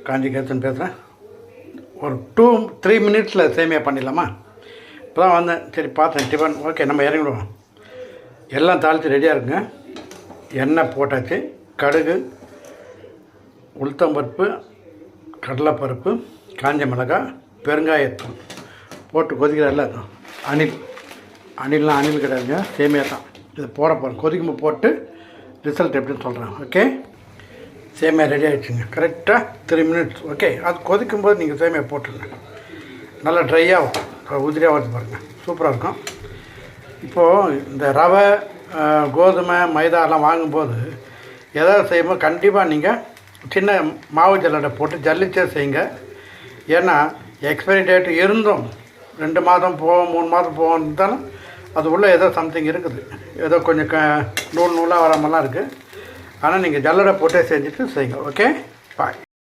காஞ்சிகேசன் பேசுகிறேன். ஒரு 2-3 மினிட்ஸில் சேமியா பண்ணிடலாமா? இப்போ தான் வந்தேன், சரி பார்த்தேன் டிஃபன். ஓகே, நம்ம இறங்கிடுவோம். எல்லாம் தாளித்து ரெடியாக இருக்குங்க. எண்ணெய் போட்டாச்சு. கடுகு, உளுத்தம்பருப்பு, கடலைப்பருப்பு, காஞ்ச மிளகாய், பெருங்காயத்தூள் போட்டு கொதிக்கிறாரில்ல, அணில்லாம் அணில் கிடையாதுங்க, சேமியா தான். இது போட போகிறேன். கொதிக்கும்போது போட்டு ரிசல்ட் எப்படின்னு சொல்கிறேன். ஓகே, சேமியா ரெடி ஆகிடுச்சுங்க. கரெக்டாக 3 மினிட்ஸ். ஓகே, அது கொதிக்கும்போது நீங்கள் சேமியா போட்டுருங்க. நல்லா ட்ரையாக உதிரியாக வருது பாருங்கள், சூப்பராக இருக்கும். இப்போது இந்த ரவை, கோதுமை, மைதாலாம் வாங்கும்போது எதாவது செய்யும்போது கண்டிப்பாக நீங்கள் சின்ன மாவு ஜல்லடை போட்டு ஜல்லிச்சே செய்யுங்க. ஏன்னா எக்ஸ்பைரி டேட் இருந்தும் 2 மாதம் போகும் 3 மாதம் போகும் இருந்தாலும் அது உள்ளே ஏதோ சம்திங் இருக்குது, ஏதோ கொஞ்சம் நூலாக வர மாதிரிலாம் இருக்குது. ஆனால் நீங்கள் ஜல்லடை போட்டே செஞ்சுட்டு செய்யுங்க. ஓகே, பாய்.